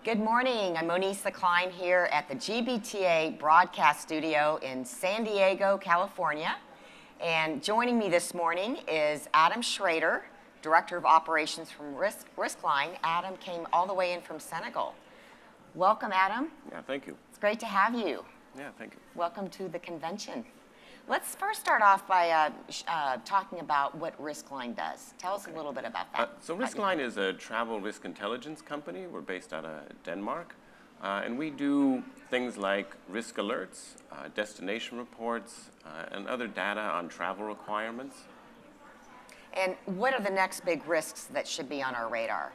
Good morning. I'm Monisa Cline here at the GBTA Broadcast Studio in San Diego, California. And joining me this morning is Adam Schrader, Director of Operations from Riskline. Adam came all the way in from Senegal. Welcome, Adam. Yeah, thank you. It's great to have you. Yeah, thank you. Welcome to the convention. Let's first start off by talking about what Riskline does. Tell us a little bit about that. So Riskline is a travel risk intelligence company. We're based out of Denmark. And we do things like risk alerts, destination reports, and other data on travel requirements. And what are the next big risks that should be on our radar?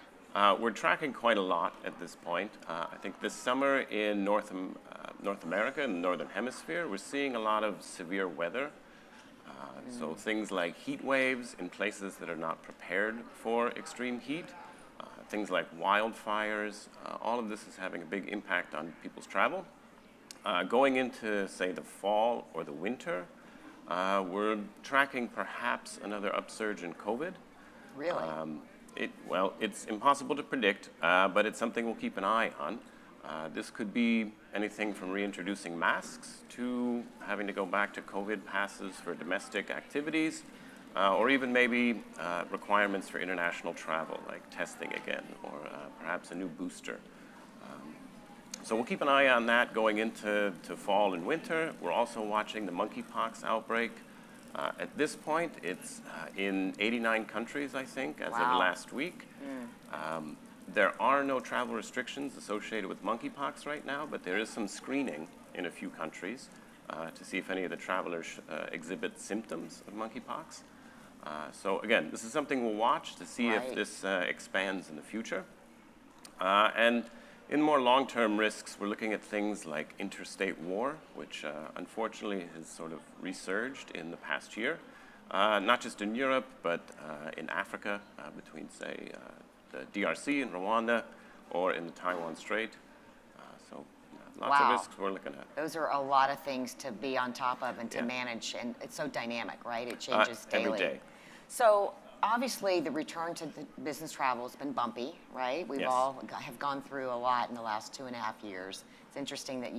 We're tracking quite a lot at this point. I think this summer in North America, in the Northern Hemisphere, we're seeing a lot of severe weather. So things like heat waves in places that are not prepared for extreme heat, things like wildfires, all of this is having a big impact on people's travel. Going into, say, the fall or the winter, we're tracking perhaps another upsurge in COVID. Really? It's impossible to predict, but it's something we'll keep an eye on. This could be anything from reintroducing masks to having to go back to COVID passes for domestic activities, or even maybe requirements for international travel, like testing again, or perhaps a new booster. So we'll keep an eye on that going into fall and winter. We're also watching the monkeypox outbreak. At this point, it's in 89 countries, I think, as of last week. There are no travel restrictions associated with monkeypox right now, but there is some screening in a few countries to see if any of the travelers exhibit symptoms of monkeypox. So again, this is something we'll watch to see if this expands in the future. And in more long-term risks, we're looking at things like interstate war, which unfortunately has sort of resurged in the past year, not just in Europe, but in Africa, between, say, the DRC and Rwanda, or in the Taiwan Strait. So lots of risks we're looking at. Those are a lot of things to be on top of and to manage, and it's so dynamic, right? It changes daily. Every day. So obviously the return to the business travel has been bumpy, right? We've all have gone through a lot in the last 2.5 years. It's interesting that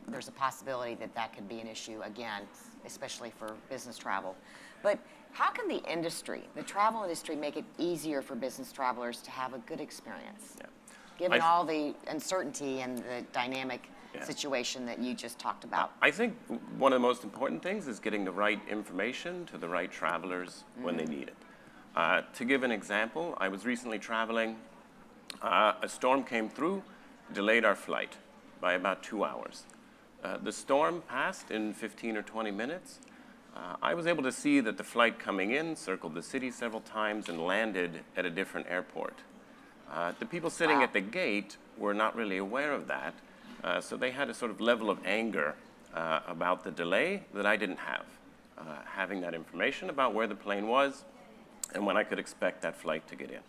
there's a possibility that that could be an issue again, especially for business travel. But how can the industry, the travel industry, make it easier for business travelers to have a good experience, given all the uncertainty and the dynamic situation that you just talked about? I think one of the most important things is getting the right information to the right travelers when they need it. To give an example, I was recently traveling. A storm came through, delayed our flight by about 2 hours. The storm passed in 15 or 20 minutes. I was able to see that the flight coming in circled the city several times and landed at a different airport. The people sitting at the gate were not really aware of that, so they had a sort of level of anger about the delay that I didn't have. Having that information about where the plane was and when I could expect that flight to get in.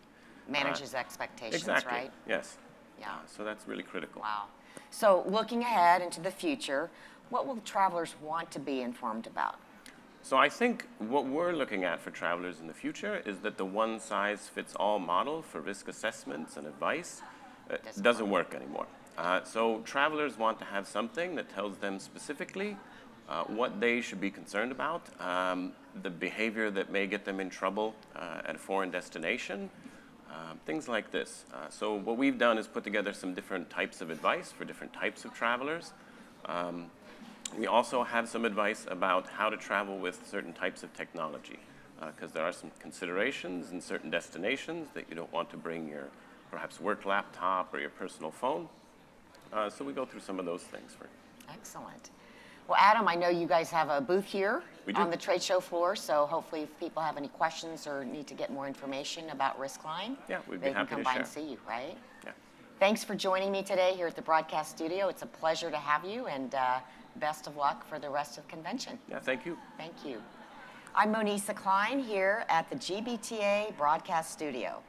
Manages expectations, exactly. Right? Yes. Yeah. So that's really critical. Wow. So looking ahead into the future, what will travelers want to be informed about? So I think what we're looking at for travelers in the future is that the one-size-fits-all model for risk assessments and advice doesn't work anymore. So travelers want to have something that tells them specifically what they should be concerned about, the behavior that may get them in trouble at a foreign destination, things like this. So what we've done is put together some different types of advice for different types of travelers. We also have some advice about how to travel with certain types of technology, because there are some considerations in certain destinations that you don't want to bring your perhaps work laptop or your personal phone. So we go through some of those things for you. Excellent. Well, Adam, I know you guys have a booth here on the trade show floor, so hopefully if people have any questions or need to get more information about Riskline, we'd be happy to share. They can come by and see you, right? Yeah. Thanks for joining me today here at the broadcast studio. It's a pleasure to have you, and best of luck for the rest of convention. Yeah, thank you. Thank you. I'm Monisa Cline here at the GBTA Broadcast Studio.